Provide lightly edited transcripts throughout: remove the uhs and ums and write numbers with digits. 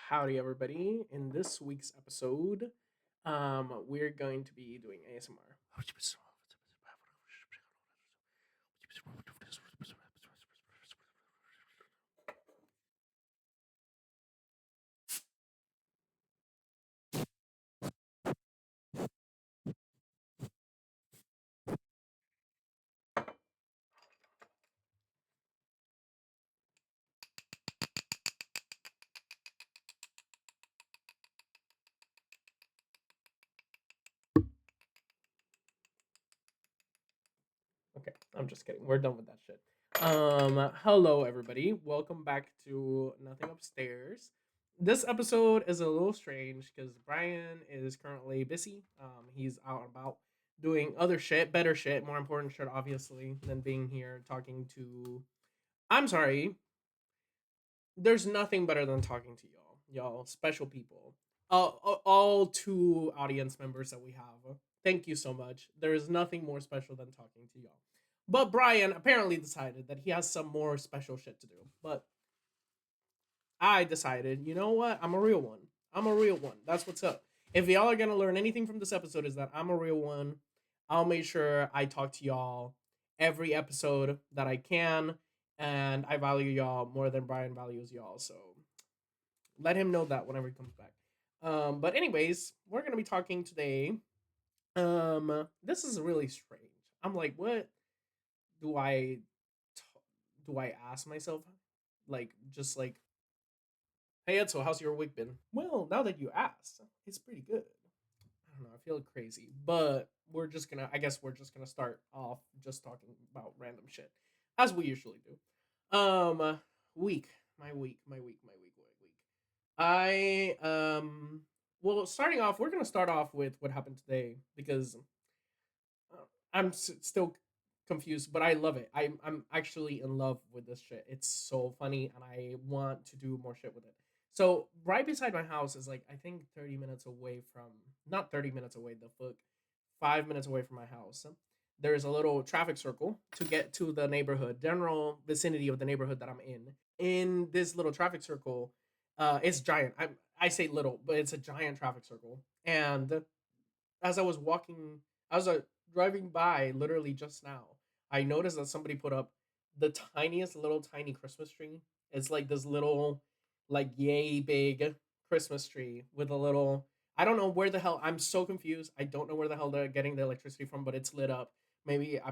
Howdy, everybody. In this week's episode, we're going to be doing ASMR. Okay, I'm just kidding. We're done with that shit. Hello, everybody. Welcome back to Nothing Upstairs. This episode is a little strange because Brian is currently busy. He's out and about doing other shit, better shit, more important shit, obviously, than being here talking to. I'm sorry, there's nothing better than talking to y'all special people, all two audience members that we have. Thank you so much. There is nothing more special than talking to y'all, but Brian apparently decided that he has some more special shit to do. But I decided, you know what, I'm a real one. I'm a real one. That's what's up. If y'all are gonna learn anything from this episode, is that I'm a real one. I'll make sure I talk to y'all every episode that I can, and I value y'all more than Brian values y'all. So let him know that whenever he comes back. But anyways, we're gonna be talking today. This is really strange. I'm like, what do do I ask myself? Like, just like, hey Edsel, how's your week been? Well, now that you asked, it's pretty good. I don't know. I feel crazy, but I guess we're just gonna start off just talking about random shit, as we usually do. Week, my week. Well, starting off, we're gonna start off with what happened today because uh, still confused, but I love it. I'm actually in love with this shit. It's so funny, and I want to do more shit with it. So right beside my house is like I think 30 minutes away from, not 30 minutes away. The fuck, 5 minutes away from my house. There's a little traffic circle to get to the neighborhood, general vicinity of the neighborhood that I'm in. In this little traffic circle, it's giant. I say little, but it's a giant traffic circle. And as I was walking, as I driving by, literally just now, I noticed that somebody put up the tiniest little tiny Christmas tree. It's like this little, like yay big Christmas tree with a little. I don't know where the hell. I'm so confused. I don't know where the hell they're getting the electricity from, but it's lit up. Maybe it's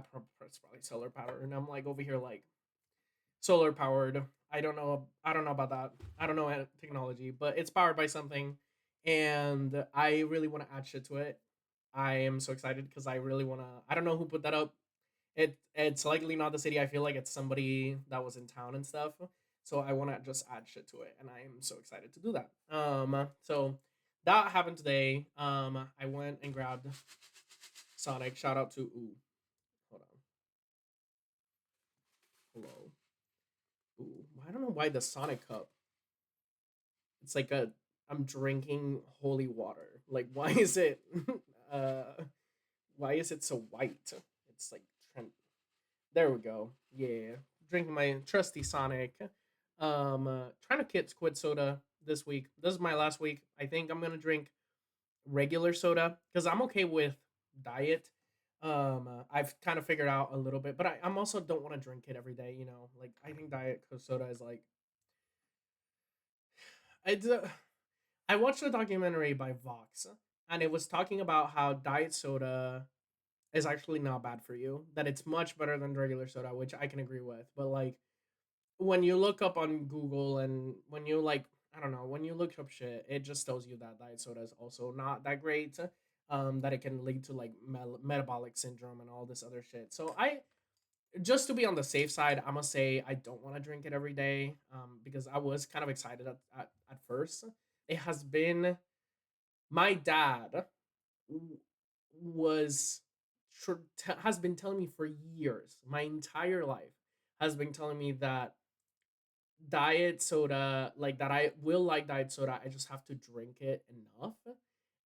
probably solar power, and I'm like over here like solar powered. I don't know. I don't know about that. I don't know technology, but it's powered by something, and I really want to add shit to it. I am so excited because I really want to. I don't know who put that up. It's likely not the city. I feel like it's somebody that was in town and stuff. So I want to just add shit to it, and I am so excited to do that. So that happened today. I went and grabbed Sonic. Shout out to hold on, hello. I don't know why the Sonic cup. It's like a I'm drinking holy water. Like why is it uh why is it so white? It's like there we go. Yeah. Drinking my trusty Sonic. Trying to quit soda this week. This is my last week. I think I'm gonna drink regular soda because I'm okay with diet. I've kind of figured out a little bit, but I'm also don't want to drink it every day. Like I think diet soda is like it's. I watched a documentary by Vox, and it was talking about how diet soda is actually not bad for you. That it's much better than regular soda, which I can agree with. But like when you look up on Google and when you like, I don't know, when you look up shit, it just tells you that diet soda is also not that great. That it can lead to like metabolic syndrome and all this other shit. So I just to be on the safe side, I'm gonna say I don't want to drink it every day. Because I was kind of excited at first. It has been my dad w- was has been telling me for years, my entire life has been telling me that diet soda, like that I will like diet soda, I just have to drink it enough.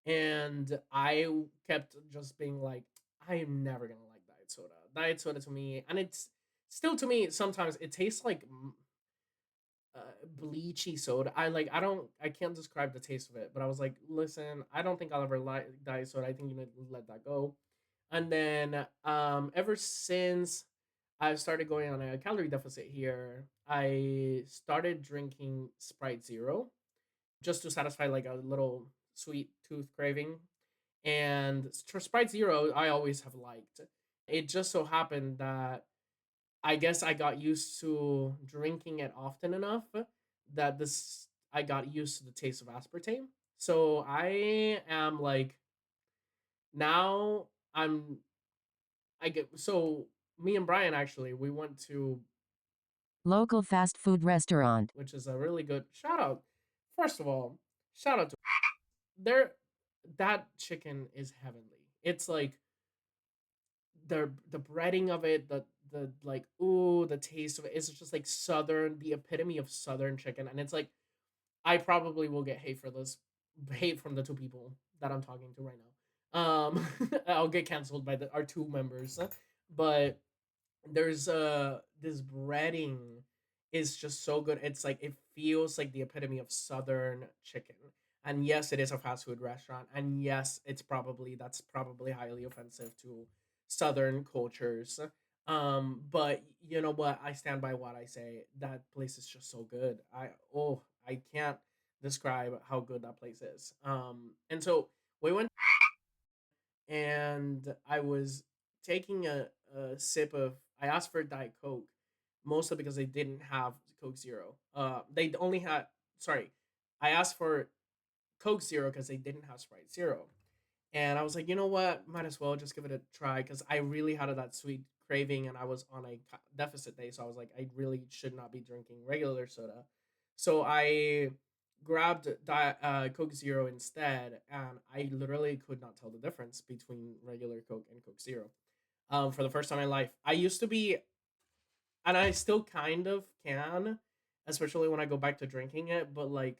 And I kept just being like, I am never gonna like diet soda. Diet soda to me, and it's still to me sometimes it tastes like bleachy soda. I can't describe the taste of it, but I was like, listen, I don't think I'll ever like diet soda. I think you need to let that go. And then ever since I've started going on a calorie deficit here, I started drinking Sprite Zero just to satisfy like a little sweet tooth craving. And Sprite Zero, I always have liked. It just so happened that I guess I got used to drinking it often enough that this I got used to the taste of aspartame. So I am like now I'm I get so me and Brian actually we went to Local fast food restaurant. which is a really good shout out. First of all, shout out to there that chicken is heavenly. It's like the breading of it, the like ooh, the taste of it. It's just like southern, the epitome of southern chicken, and it's like I probably will get hate for this, hate from the two people that I'm talking to right now. I'll get canceled by our two members, but there's this breading is just so good. It's like it feels like the epitome of southern chicken. And yes, it is a fast food restaurant. And yes, that's probably highly offensive to southern cultures. But you know what? I stand by what I say. That place is just so good. I can't describe how good that place is. And so we went and I was taking a sip of. I asked for Diet Coke, mostly because they didn't have Coke Zero. They only had. Sorry, I asked for Coke Zero because they didn't have Sprite Zero, and I was like, you know what, might as well just give it a try because I really had that sweet craving, and I was on a deficit day, so I was like, I really should not be drinking regular soda, so I grabbed Coke Zero instead, and I literally could not tell the difference between regular Coke and Coke Zero. For the first time in my life, I used to be, and I still kind of can, especially when I go back to drinking it. But like,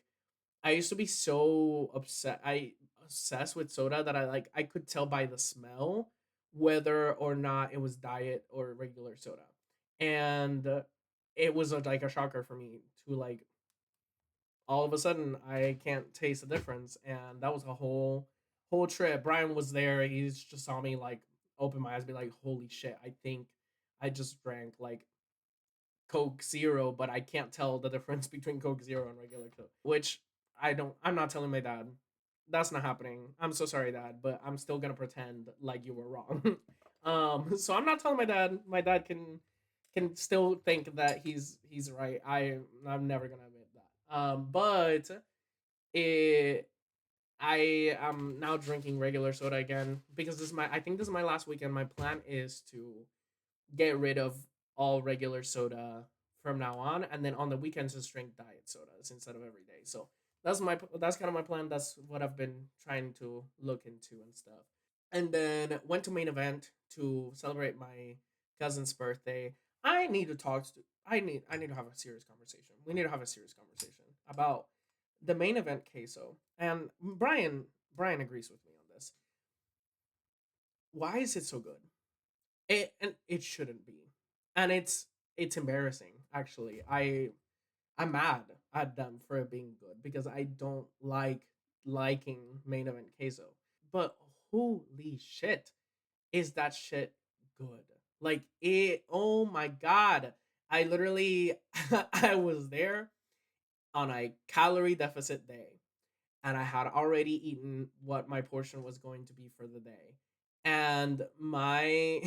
I used to be so obsessed with soda that I could tell by the smell whether or not it was diet or regular soda, and it was like a shocker for me to like all of a sudden I can't taste the difference, and that was a whole trip. Brian was there. He just saw me like open my eyes, be like, "Holy shit! I think I just drank like Coke Zero, but I can't tell the difference between Coke Zero and regular Coke." Which I don't. I'm not telling my dad. That's not happening. I'm so sorry, Dad, but I'm still gonna pretend like you were wrong. So I'm not telling my dad. My dad can still think that he's right. I'm never gonna admit that. But it I am now drinking regular soda again because this is my. I think this is my last weekend. My plan is to get rid of all regular soda from now on, and then on the weekends just drink diet sodas instead of every day. So that's kind of my plan. That's what I've been trying to look into and stuff. And then went to main event to celebrate my cousin's birthday. I need to have a serious conversation. We need to have a serious conversation about the main event queso. And Brian agrees with me on this. Why is it so good? And it shouldn't be. And it's embarrassing actually. I'm mad at them for it being good because I don't liking main event queso. But holy shit, is that shit good? Like it oh my god. I literally I was there on a calorie deficit day and I had already eaten what my portion was going to be for the day. And my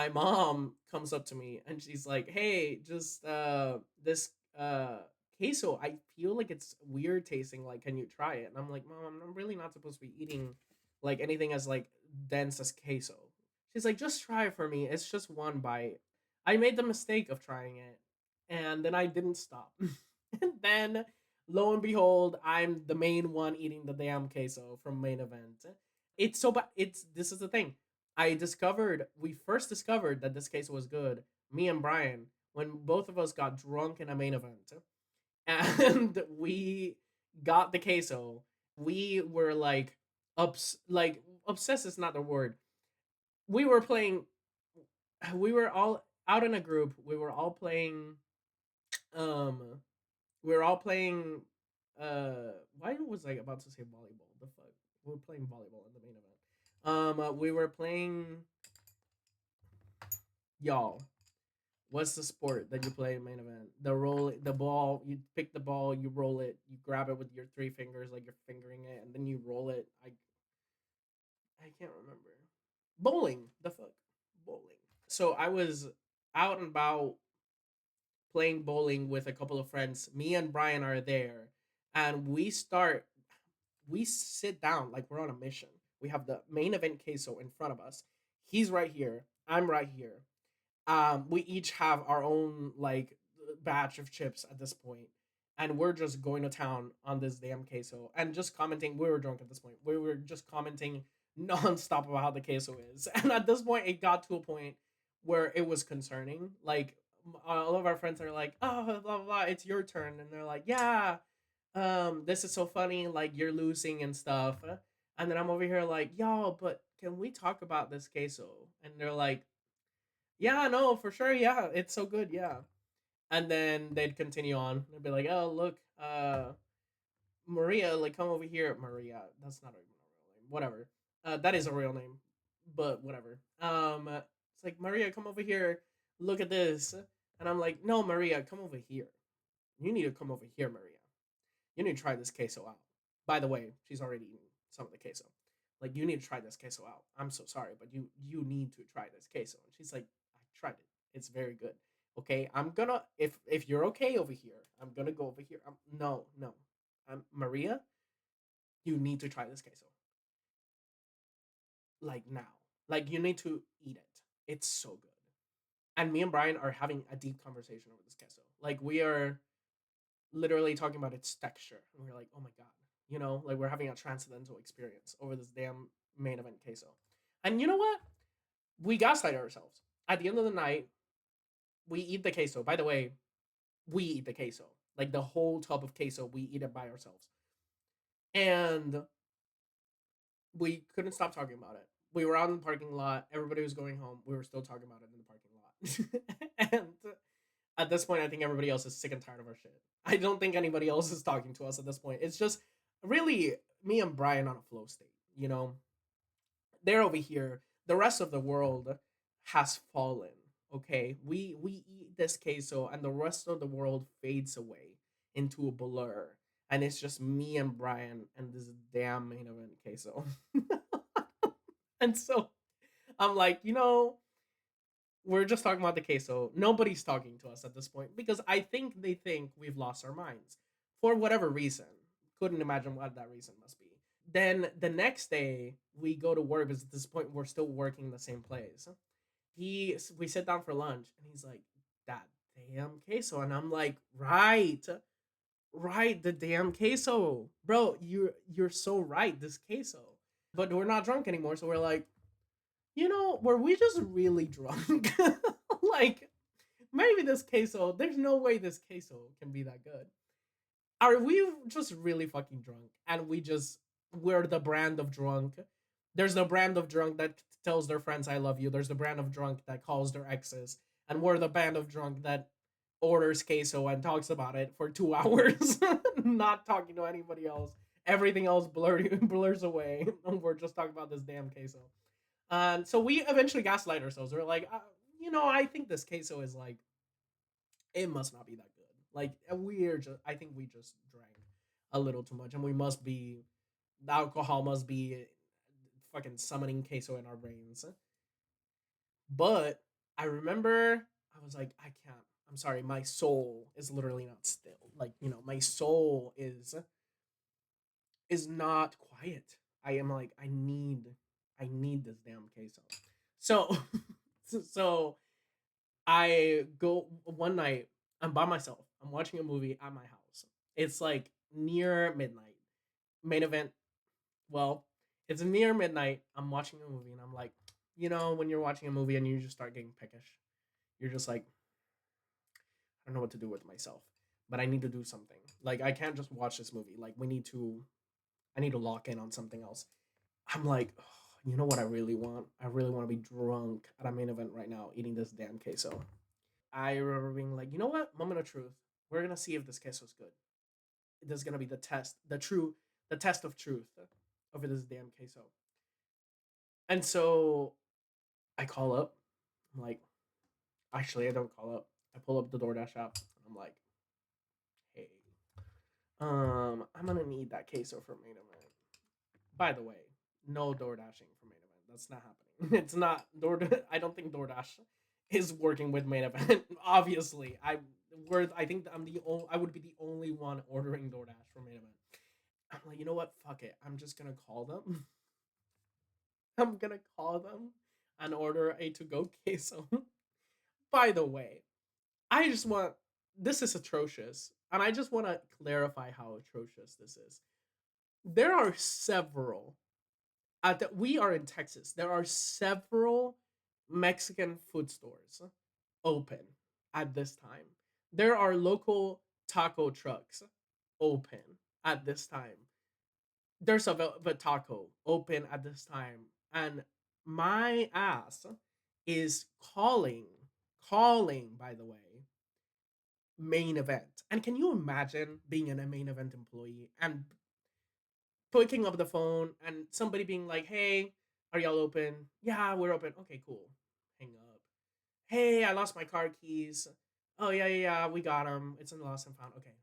mom comes up to me and she's like, "Hey, just this queso, I feel like it's weird tasting. Like, can you try it?" And I'm like, "Mom, I'm really not supposed to be eating like anything as like dense as queso." She's like, "Just try it for me. It's just one bite." I made the mistake of trying it, and then I didn't stop. And then, lo and behold, I'm the main one eating the damn queso from main event. It's so bad. It's this is the thing. We first discovered that this queso was good. Me and Brian, when both of us got drunk in a main event, and we got the queso, we were like obsessed is not the word. We were playing. We were all out in a group. We were all playing Um, we were all playing. Why was I about to say volleyball? The fuck, we were playing volleyball in the main event. We were playing, y'all. What's the sport that you play in main event? The ball. You pick the ball, you roll it, you grab it with your three fingers, like you're fingering it, and then you roll it. I can't remember. Bowling. The fuck, bowling. So I was out and about playing bowling with a couple of friends. Me and Brian are there, and we sit down like we're on a mission. We have the main event queso in front of us. He's right here. I'm right here. We each have our own like batch of chips at this point, and we're just going to town on this damn queso and just commenting. We were drunk at this point. We were just commenting nonstop about how the queso is, and at this point, it got to a point where it was concerning. Like all of our friends are like, "Oh, blah blah blah, it's your turn," and they're like, "Yeah, this is so funny. Like you're losing and stuff." And then I'm over here like, "Y'all, but can we talk about this queso?" And they're like, yeah, no, for sure. Yeah, it's so good. Yeah. And then they'd continue on. They'd be like, oh, look, Maria, like, come over here. Maria, that's not even a real name. Whatever. That is a real name, but whatever. It's like, Maria, come over here. Look at this. And I'm like, no, Maria, come over here. You need to come over here, Maria. You need to try this queso out. By the way, she's already eaten some of the queso. Like, you need to try this queso out. I'm so sorry, but you need to try this queso. And she's like, I tried it. It's very good. Okay, I'm gonna if you're okay over here, I'm gonna go over here. No, no. Maria, you need to try this queso. Like now. Like you need to eat it. It's so good. And me and Brian are having a deep conversation over this queso. Like we are literally talking about its texture. And we're like, oh my god, like we're having a transcendental experience over this damn main event queso. And you know what? We gaslight ourselves. At the end of the night, we eat the queso. By the way, we eat the queso. Like the whole tub of queso, we eat it by ourselves. And we couldn't stop talking about it. We were out in the parking lot. Everybody was going home. We were still talking about it in the parking lot. And at this point, I think everybody else is sick and tired of our shit. I don't think anybody else is talking to us at this point. It's just really me and Brian on a flow state. They're over here. The rest of the world has fallen. Okay, we eat this queso, and the rest of the world fades away into a blur, and it's just me and Brian and this damn main event queso. And so I'm like, we're just talking about the queso. Nobody's talking to us at this point because I think they think we've lost our minds for whatever reason. Couldn't imagine what that reason must be. Then the next day we go to work because at this point we're still working in the same place. We sit down for lunch and he's like, that damn queso. And I'm like, right, the damn queso. Bro, you're so right, this queso. But we're not drunk anymore, so we're like, were we just really drunk? Like, maybe this queso, there's no way this queso can be that good. Are we just really fucking drunk? And we're the brand of drunk. There's the brand of drunk that tells their friends I love you. There's the brand of drunk that calls their exes. And we're the band of drunk that orders queso and talks about it for 2 hours, not talking to anybody else. Everything else blurs away. And we're just talking about this damn queso. And so we eventually gaslight ourselves. We're like, I think this queso is like, it must not be that good. Like I think we just drank a little too much, and the alcohol must be fucking summoning queso in our brains. But I remember I was like, I can't. I'm sorry, my soul is literally not still. Like, my soul is not quiet. I am like, I need this damn queso. So so I go one night, I'm by myself. I'm watching a movie at my house. It's like near midnight. Main event, well, it's near midnight. I'm watching a movie and I'm like, when you're watching a movie and you just start getting peckish, you're just like, I don't know what to do with myself, but I need to do something. Like I can't just watch this movie. Like I need to lock in on something else. I'm like, oh, you know what I really want? I really want to be drunk at a main event right now, eating this damn queso. I remember being like, you know what? Moment of truth. we're gonna see if this queso is good. This is gonna be the test, the test of truth over this damn queso. And so I call up. I'm like, actually, I don't call up. I pull up the DoorDash app. And I'm like, hey, I'm gonna need that queso for main event. By the way, no door dashing for main event. That's not happening. It's not door. I don't think DoorDash is working with main event. Obviously, I think I'm the only. I would be the only one ordering DoorDash for main event. I'm like, you know what? Fuck it. I'm just gonna call them. I'm gonna call them and order a to go queso. By the way, I just want. This is atrocious, and I just want to clarify how atrocious this is. There are several we are in Texas. There are several Mexican food stores open at this time. There are local taco trucks open at this time. There's a Velvet Taco open at this time, and my ass is calling. By the way, main event. And can you imagine being a main event employee and picking up the phone and somebody being like, "Hey, are y'all open? Yeah, we're open. Okay, cool." Hang up. Hey, I lost my car keys. Oh yeah, yeah, yeah, we got them. It's in the lost and found. Okay.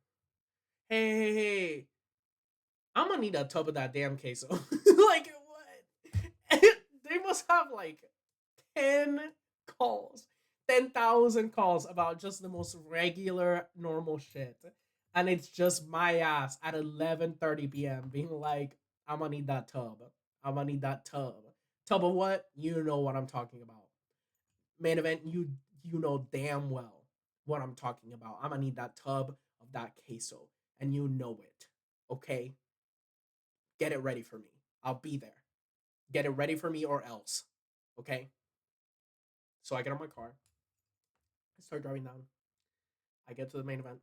Hey, hey, hey. I'm gonna need a tub of that damn queso. Like what? They must have like 10 calls, 10,000 calls about just the most regular, normal shit. And it's just my ass at 11:30 p.m. being like, I'm gonna need that tub. I'm gonna need that tub. Tub of what? You know what I'm talking about. Main event, you know damn well what I'm talking about. I'm gonna need that tub of that queso. And you know it. Okay? Get it ready for me. I'll be there. Get it ready for me or else. Okay? So I get on my car. I start driving down. I get to the main event.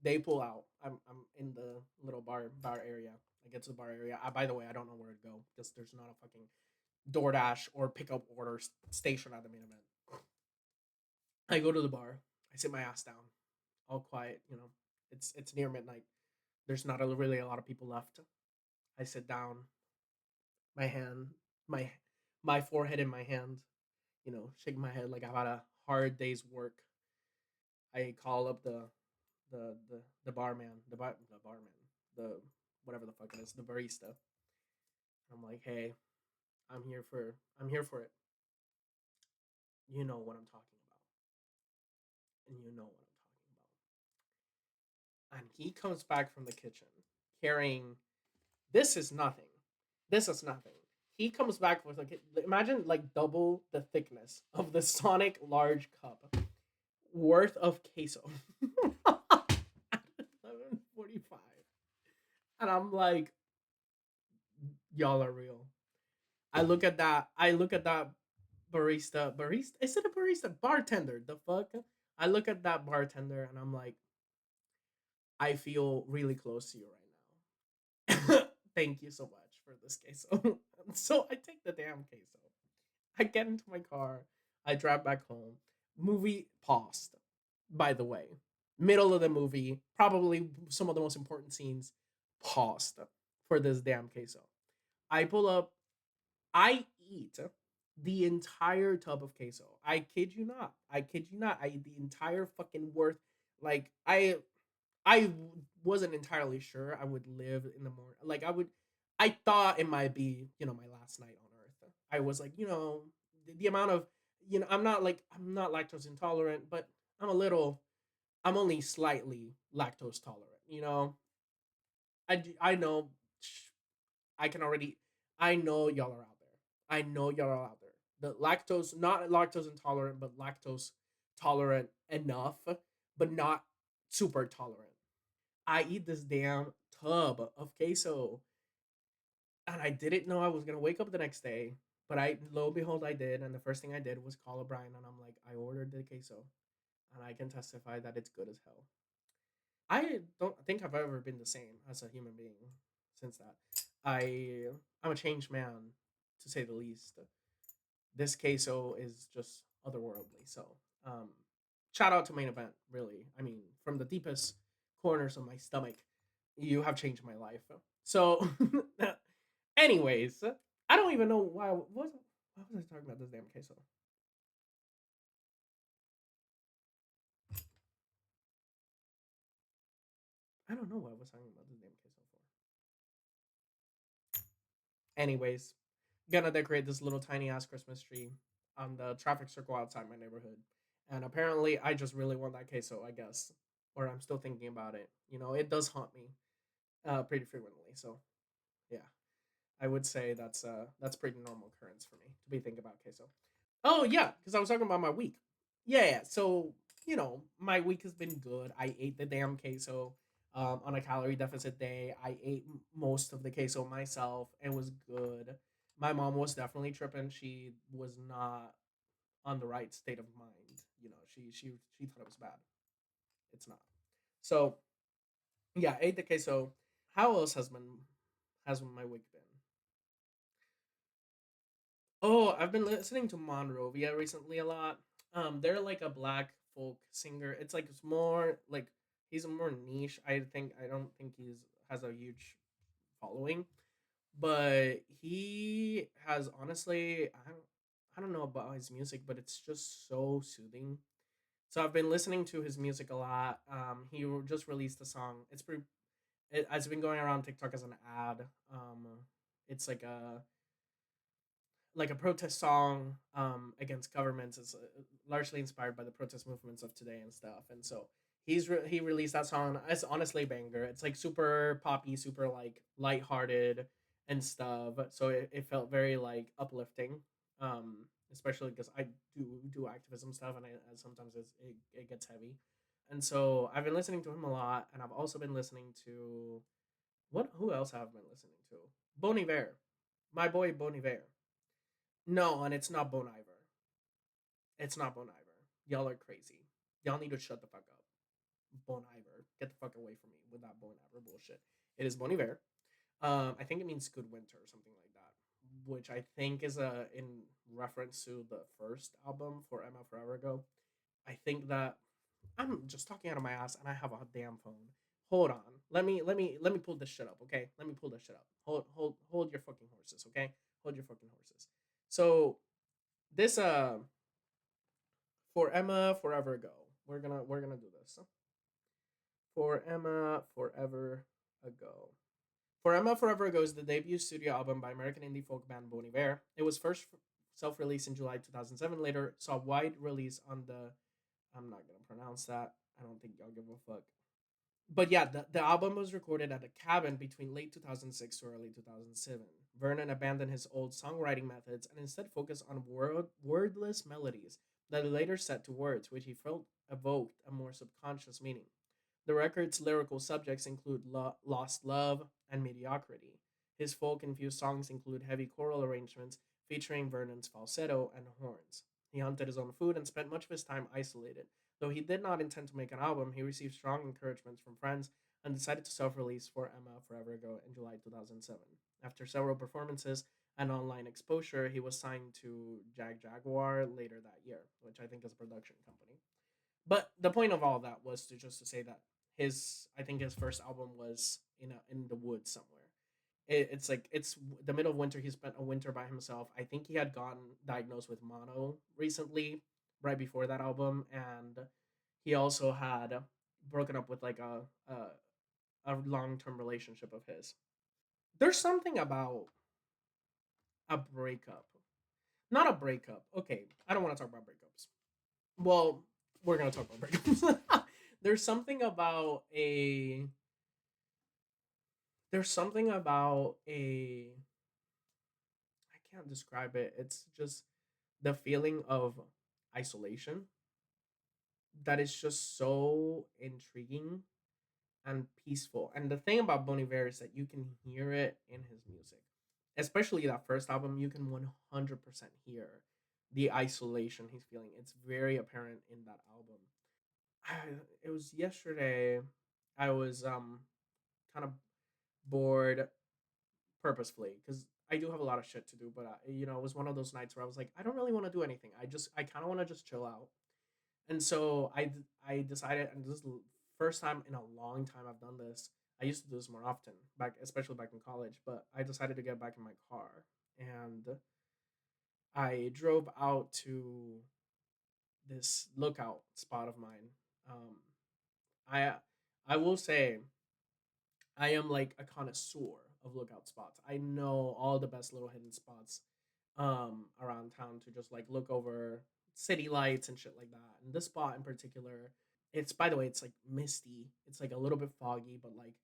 They pull out. I'm in the little bar area. I get to the bar area. By the way, I don't know where to go because there's not a fucking DoorDash or pickup order station at the main event. I go to the bar. I sit my ass down, all quiet. You know, it's near midnight. There's not really a lot of people left. I sit down. My hand, my my forehead in my hand. You know, shake my head like I've had a hard day's work. I call up the barman, the barman, the whatever the fuck it is, the barista. I'm like, hey, I'm here for it. You know what I'm talking about, and you know what I'm talking about. And he comes back from the kitchen carrying. This is nothing. This is nothing. He comes back with like imagine like double the thickness of the Sonic large cup worth of queso. At 11:45, and I'm like, y'all are real. I look at that. I look at that barista. Barista? Is it a barista? Bartender. The fuck? I look at that bartender and I'm like, I feel really close to you right now. Thank you so much for this queso. So I take the damn queso. I get into my car. I drive back home. Movie paused. By the way, middle of the movie, probably some of the most important scenes paused for this damn queso. I pull up. I eat the entire tub of queso. I kid you not. I kid you not. I eat the entire fucking worth. Like I wasn't entirely sure I would live in the morning. Like I thought it might be, you know, my last night on earth. I was like, you know, the amount of, you know, I'm not lactose intolerant, but I'm a little, I'm only slightly lactose tolerant, you know. I know I can already, I know y'all are out there. I know y'all are out there. The lactose, not lactose intolerant, but lactose tolerant enough, but not super tolerant. I eat this damn tub of queso, and I didn't know I was gonna wake up the next day. But I, lo and behold, I did, and the first thing I did was call O'Brien, and I'm like, I ordered the queso, and I can testify that it's good as hell. I don't think I've ever been the same as a human being since that. I'm a changed man, to say the least. This queso is just otherworldly. So, um, shout out to main event. Really, I mean, from the deepest corners of my stomach, you have changed my life. So, anyways, I don't even know why was I talking about this damn queso? I don't know what I was talking about this damn queso for. Anyways, gonna decorate this little tiny ass Christmas tree on the traffic circle outside my neighborhood. And apparently, I just really want that queso, I guess. Or I'm still thinking about it. You know, it does haunt me pretty frequently. So, yeah, I would say that's pretty normal occurrence for me to be thinking about queso. Oh, yeah, because I was talking about my week. Yeah, yeah. So, my week has been good. I ate the damn queso on a calorie deficit day. I ate most of the queso myself. It was good. My mom was definitely tripping. She was not on the right state of mind. She thought it was bad. It's not. So yeah, I ate the queso. How else has my week been? Oh, I've been listening to Monrovia recently a lot. They're like a black folk singer. It's more like he's a more niche. I don't think he's has a huge following, but he has honestly I don't know about his music, but it's just so soothing. So I've been listening to his music a lot. Just released a song. It's been going around TikTok as an ad. It's like a protest song against governments. It's largely inspired by the protest movements of today and stuff. And so he released that song. It's honestly a banger. It's like super poppy, super like lighthearted and stuff. So it felt very like uplifting. Especially because I do activism stuff, and sometimes it gets heavy. And so I've been listening to him a lot, and I've also been listening to what? Who else have I been listening to? Bon Iver, my boy Bon Iver. No, and it's not Bon Iver. It's not Bon Iver. Y'all are crazy. Y'all need to shut the fuck up. Bon Iver, get the fuck away from me with that Bon Iver bullshit. It is Bon Iver. I think it means good winter or something like that, which I think is in reference to the first album for Emma Forever Ago. I think that I'm just talking out of my ass, and I have a damn phone. Hold on. Let me pull this shit up, okay? Let me pull this shit up. Hold your fucking horses, okay? Hold your fucking horses. So this for Emma Forever Ago. We're gonna do this. For Emma Forever Ago. For Emma Forever Ago is the debut studio album by American indie folk band Bon Iver. It was first self-released in July 2007. Later saw wide release on the I'm not gonna pronounce that. I don't think y'all give a fuck. But yeah, the album was recorded at a cabin between late 2006 to early 2007. Vernon abandoned his old songwriting methods and instead focused on wordless melodies that he later set to words, which he felt evoked a more subconscious meaning. The record's lyrical subjects include lost love and mediocrity. His folk infused songs include heavy choral arrangements featuring Vernon's falsetto and horns. He hunted his own food and spent much of his time isolated. Though he did not intend to make an album, he received strong encouragements from friends and decided to self release for Emma Forever Ago in July 2007. After several performances and online exposure, he was signed to Jaguar later that year, which I think is a production company. But the point of all that was to say that I think his first album was in the woods somewhere. It's like it's the middle of winter. He spent a winter by himself. I think he had gotten diagnosed with mono recently, right before that album, and he also had broken up with like a long term relationship of his. There's something about a breakup, not a breakup. Okay, I don't want to talk about breakups. Well, we're gonna talk about breakups. there's something about a there's something about a I can't describe it. It's just the feeling of isolation that is just so intriguing and peaceful. And the thing about Bon Iver is that you can hear it in his music. Especially that first album, you can 100% hear the isolation he's feeling. It's very apparent in that album. I, it was yesterday. I was kind of bored purposefully because I do have a lot of shit to do. But it was one of those nights where I was like, I don't really want to do anything. I kind of want to just chill out. And so I decided, and this is the first time in a long time I've done this. I used to do this more often back, especially back in college. But I decided to get back in my car, and I drove out to this lookout spot of mine. Um, I I will say I am like a connoisseur of lookout spots. I know all the best little hidden spots around town to just like look over city lights and shit like that. And this spot in particular, it's, by the way, it's like misty. It's like a little bit foggy, but like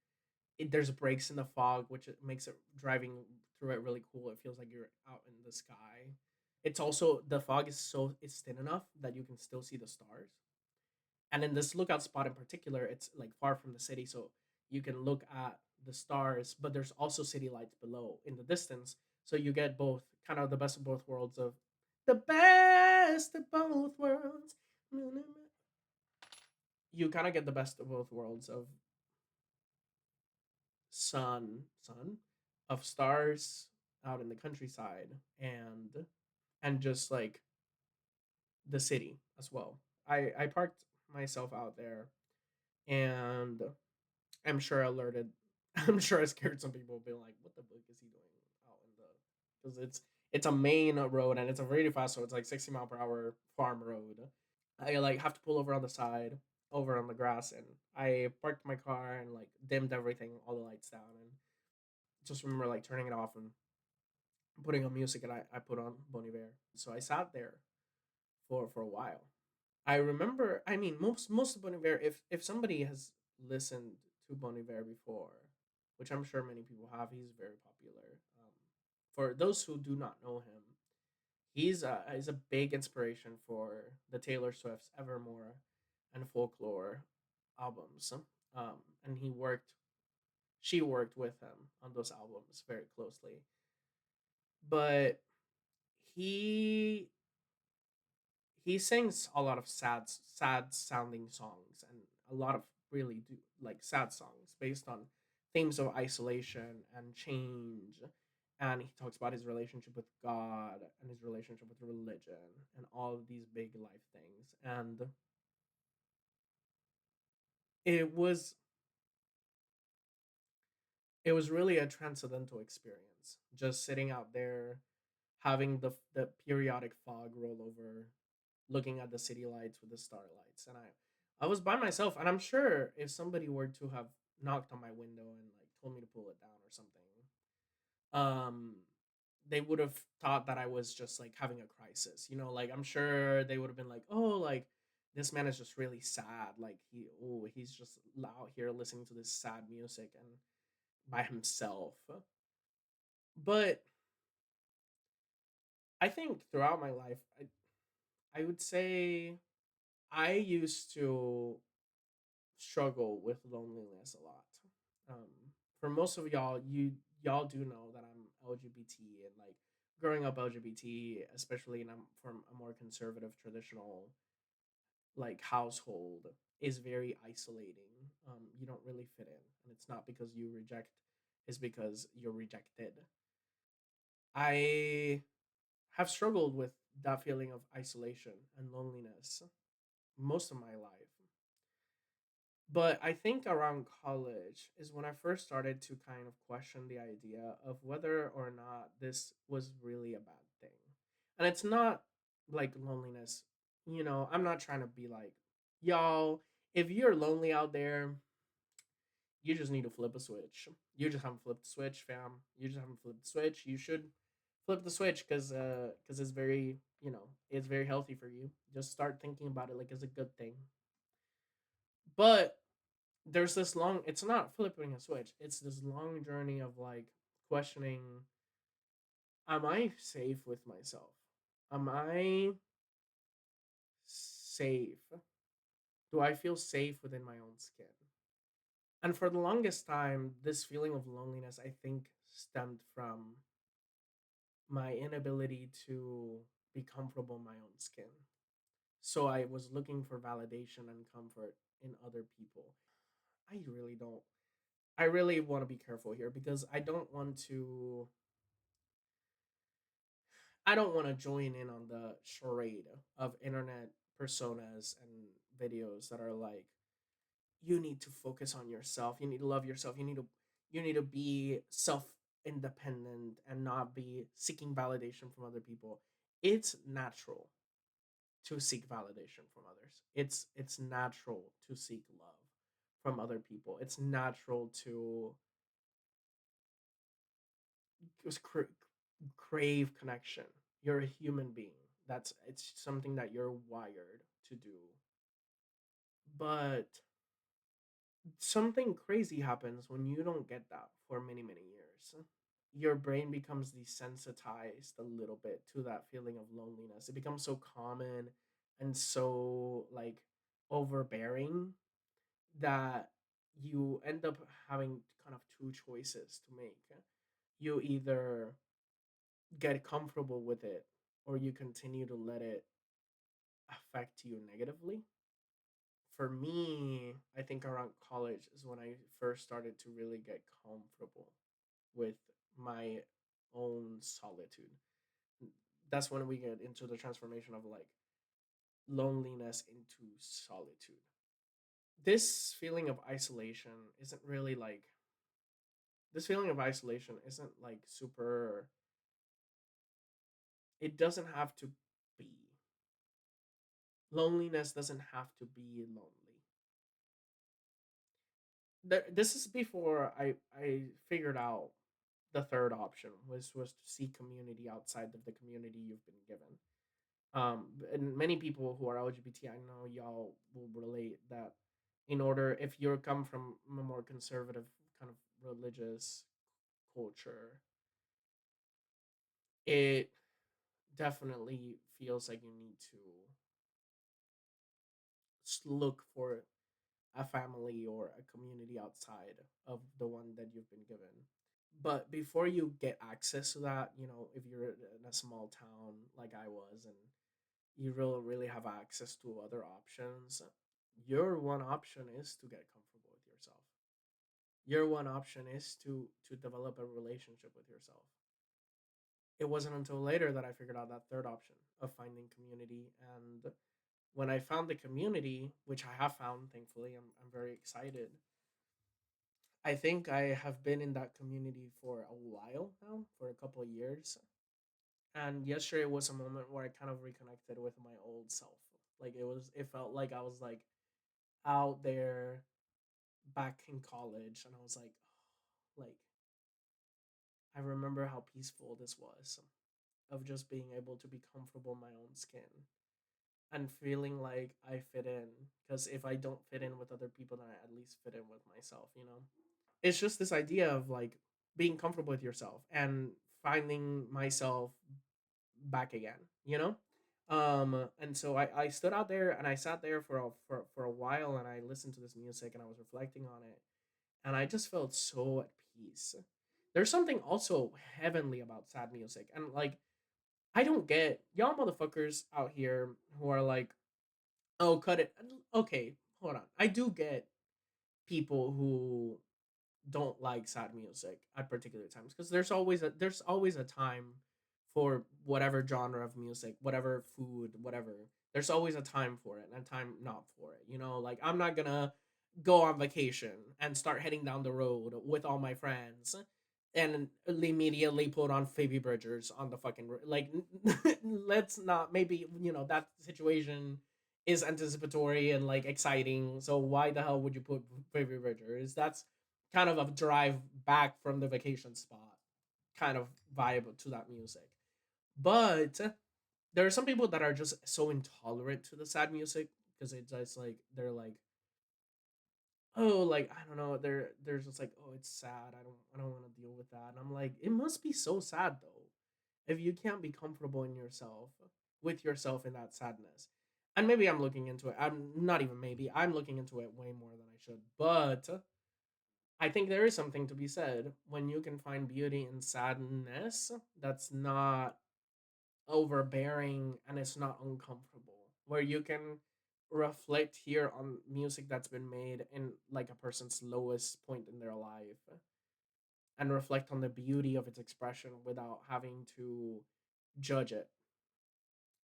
there's breaks in the fog, which it makes it driving through it really cool. It feels like you're out in the sky. It's also, the fog is so, it's thin enough that you can still see the stars. And in this lookout spot in particular, it's like far from the city, so you can look at the stars, but there's also city lights below in the distance. So you get both, kind of the best of both worlds of the best of both worlds. You kind of get the best of both worlds of sun of stars out in the countryside, and just like the city as well. I parked myself out there, and I'm sure alerted. I'm sure I scared some people, being like, "What the fuck is he doing out in the?" Because it's a main road, and it's a really fast, so it's like 60 mile per hour farm road. I like have to pull over on the side, over on the grass, and I parked my car and like dimmed everything, all the lights down, and just remember like turning it off and putting on music, and I put on Bon Iver. So I sat there for a while. I remember, I mean, most of Bon Iver, if somebody has listened to Bon Iver before, which I'm sure many people have, he's very popular. For those who do not know him, he's a big inspiration for the Taylor Swift's Evermore and Folklore albums. And she worked with him on those albums very closely. But he he sings a lot of sad sounding songs, and a lot of really do like sad songs based on themes of isolation and change. And he talks about his relationship with God and his relationship with religion and all of these big life things. And it was it was really a transcendental experience, just sitting out there, having the periodic fog roll over, looking at the city lights with the starlights. And I was by myself, and I'm sure if somebody were to have knocked on my window and like told me to pull it down or something, um they would have thought that I was just like having a crisis, like I'm sure they would have been like, oh, like this man is just really sad, like he's just out here listening to this sad music and by himself. But I think throughout my life, I would say I used to struggle with loneliness a lot. Um, for most of y'all do know that I'm LGBT, and like growing up LGBT, especially and I'm from a more conservative traditional like household, is very isolating. You don't really fit in, and it's not because you reject; it's because you're rejected. I have struggled with that feeling of isolation and loneliness most of my life. But I think around college is when I first started to kind of question the idea of whether or not this was really a bad thing. And it's not like loneliness, I'm not trying to be like, y'all, if you're lonely out there, you just need to flip a switch. You just haven't flipped the switch, fam. You just haven't flipped the switch. You should flip the switch because it's very, it's very healthy for you. Just start thinking about it like it's a good thing. But there's this long, it's not flipping a switch, it's this long journey of like questioning, am I safe with myself? Am I safe? Do I feel safe within my own skin? And for the longest time, this feeling of loneliness, I think, stemmed from my inability to be comfortable in my own skin. So I was looking for validation and comfort in other people. I really don't. I really want to be careful here because I don't want to join in on the charade of internet personas and videos that are like, you need to focus on yourself, you need to love yourself, you need to be self independent and not be seeking validation from other people. It's natural to seek validation from others. It's natural to seek love from other people. It's natural to just crave connection. You're a human being. It's something that you're wired to do. But something crazy happens when you don't get that for many many years. Your brain becomes desensitized a little bit to that feeling of loneliness. It becomes so common and so like overbearing that you end up having kind of two choices to make. You either get comfortable with it, or you continue to let it affect you negatively. For me, I think around college is when I first started to really get comfortable with my own solitude. That's when we get into the transformation of like loneliness into solitude. This feeling of isolation isn't really like this feeling of isolation isn't like super, it doesn't have to be. Loneliness doesn't have to be lonely. This is before I figured out the third option, was to seek community outside of the community you've been given. And many people who are LGBT, I know y'all will relate that in order, if you come from a more conservative kind of religious culture, it definitely feels like you need to look for a family or a community outside of the one that you've been given. But before you get access to that, if you're in a small town like I was, and you really have access to other options, your one option is to get comfortable with yourself. Your one option is to develop a relationship with yourself. It wasn't until later that I figured out that third option of finding community. And when I found the community, which I have found, thankfully, I'm very excited. I think I have been in that community for a while now, for a couple of years. And yesterday was a moment where I kind of reconnected with my old self. Like it felt like I was like out there back in college, and I was like, oh, like I remember how peaceful this was, of just being able to be comfortable in my own skin and feeling like I fit in. Because if I don't fit in with other people, then I at least fit in with myself. It's just this idea of like being comfortable with yourself and finding myself back again. And so I stood out there and I sat there for a while, and I listened to this music and I was reflecting on it, and I just felt so at peace. There's something also heavenly about sad music, and like I don't get y'all motherfuckers out here who are like, oh, cut it. Okay, hold on. I do get people who don't like sad music at particular times, because there's always a time for whatever genre of music, whatever food, whatever. There's always a time for it and a time not for it. Like I'm not gonna go on vacation and start heading down the road with all my friends and immediately put on Phoebe Bridgers on the fucking like. Let's not. Maybe that situation is anticipatory and like exciting. So why the hell would you put Phoebe Bridgers? That's kind of a drive back from the vacation spot kind of vibe to that music. But there are some people that are just so intolerant to the sad music, because it's just like they're like, oh, like I don't know, they're just like, oh, it's sad. I don't want to deal with that. And I'm like, it must be so sad though, if you can't be comfortable in yourself with yourself in that sadness. And maybe I'm looking into it. I'm not even maybe. I'm looking into it way more than I should. But I think there is something to be said when you can find beauty in sadness that's not overbearing and it's not uncomfortable. Where you can reflect here on music that's been made in like a person's lowest point in their life, and reflect on the beauty of its expression without having to judge it,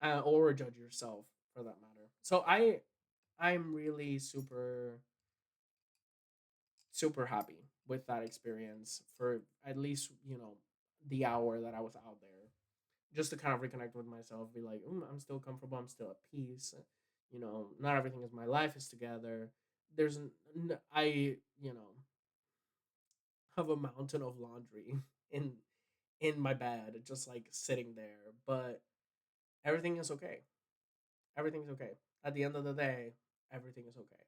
or judge yourself for that matter. So I'm really super happy with that experience for at least, the hour that I was out there, just to kind of reconnect with myself, be like, I'm still comfortable, I'm still at peace. Not everything is my life is together. There's I have a mountain of laundry in in my bed, just like sitting there, but everything is okay. Everything's okay. At the end of the day, everything is okay.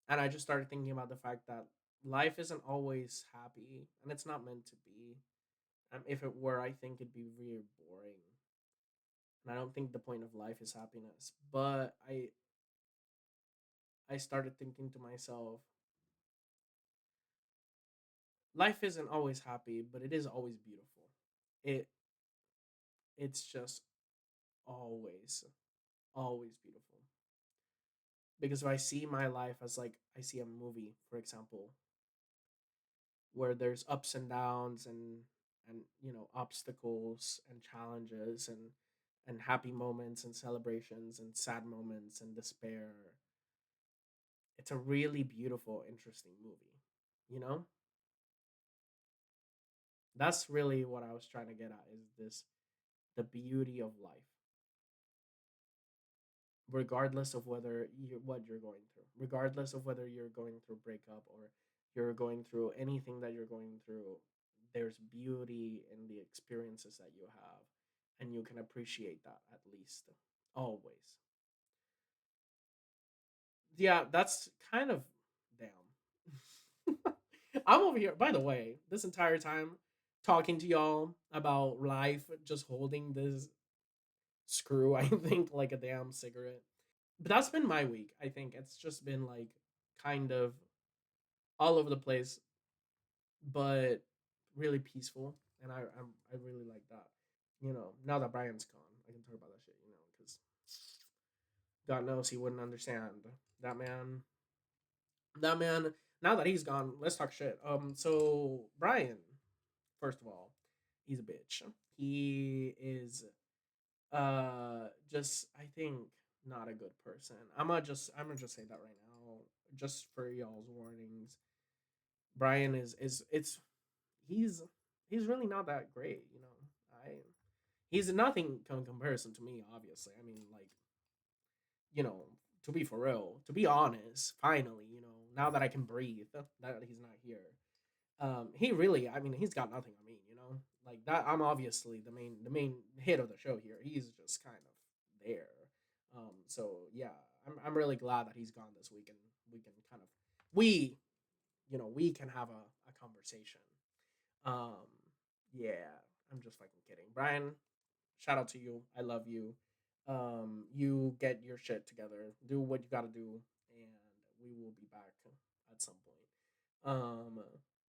And I just started thinking about the fact that life isn't always happy, and it's not meant to be. If it were, I think it'd be really boring. And I don't think the point of life is happiness. But I started thinking to myself, life isn't always happy, but it is always beautiful. It it's just always always beautiful. Because if I see my life as like I see a movie, for example, where there's ups and downs and obstacles and challenges and happy moments and celebrations and sad moments and despair, it's a really beautiful, interesting movie. You know, that's really what I was trying to get at, is this the beauty of life, regardless of whether you what you're going through, regardless of whether you're going through breakup or you're going through anything that you're going through. There's beauty in the experiences that you have, and you can appreciate that, at least, always. Yeah, that's kind of damn. I'm over here, by the way, this entire time talking to y'all about life, just holding this screw, I think, like a damn cigarette. But that's been my week. I think it's just been like kind of all over the place, but really peaceful, and I really like that. Now that Brian's gone, I can talk about that shit. Because God knows he wouldn't understand. That man, that man. Now that he's gone, let's talk shit. So Brian, first of all, he's a bitch. He is just, I think, not a good person. I'm gonna just say that right now, just for y'all's warnings. Brian is it's he's really not that great. I He's nothing in comparison to me, obviously. I mean, like, you know to be for real, to be honest, finally, now that I can breathe, that he's not here. He really, I mean, he's got nothing on me. Like that, I'm obviously the main hit of the show here. He's just kind of there. So yeah, I'm really glad that he's gone this week, and we can kind of we we can have a conversation. Um, yeah, I'm just fucking kidding, Brian. Shout out to you. I love you. You get your shit together. Do what you got to do, and we will be back at some point.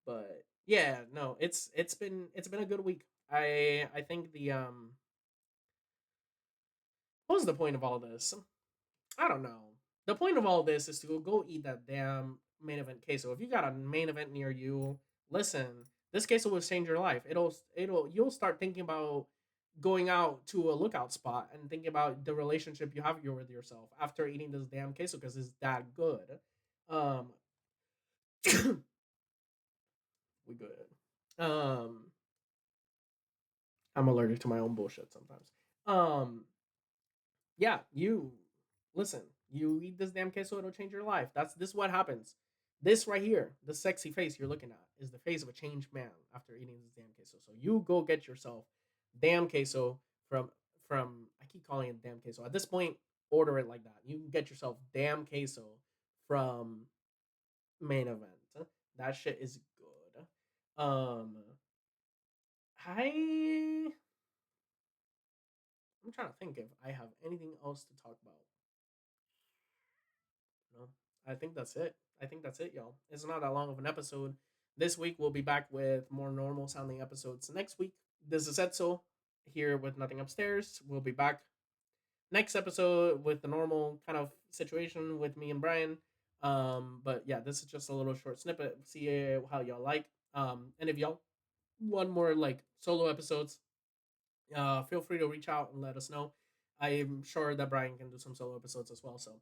But yeah, no, it's been a good week. I think the what was the point of all this? I don't know. The point of all this is to go eat that damn main event queso. If you got a main event near you, listen, this queso will change your life. You'll start thinking about going out to a lookout spot and thinking about the relationship you have with yourself after eating this damn queso, because it's that good. Um, we good. Um, I'm allergic to my own bullshit sometimes. Um, yeah, you listen. You eat this damn queso, it'll change your life. This is what happens. This right here, the sexy face you're looking at, is the face of a changed man after eating this damn queso. So you go get yourself damn queso from I keep calling it damn queso. At this point, order it like that. You can get yourself damn queso from main event. That shit is good. I I'm trying to think if I have anything else to talk about. No, I think that's it. I think that's it, y'all. It's not that long of an episode. This week we'll be back with more normal sounding episodes next week. This is Edsel here with Nothing Upstairs. We'll be back next episode with the normal kind of situation with me and Brian. But yeah, this is just a little short snippet. See how y'all like. And if y'all want more like solo episodes, feel free to reach out and let us know. I'm sure that Brian can do some solo episodes as well. So,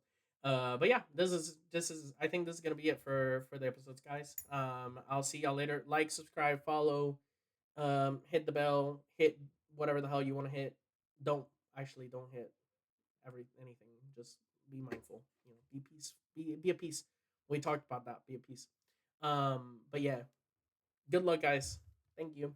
but yeah, this is I think this is gonna be it for the episodes, guys. I'll see y'all later. Like, subscribe, follow, hit the bell, hit whatever the hell you want to hit. Don't hit anything. Just be mindful. Be peace. Be a peace. We talked about that. Be a peace. But yeah, good luck, guys. Thank you.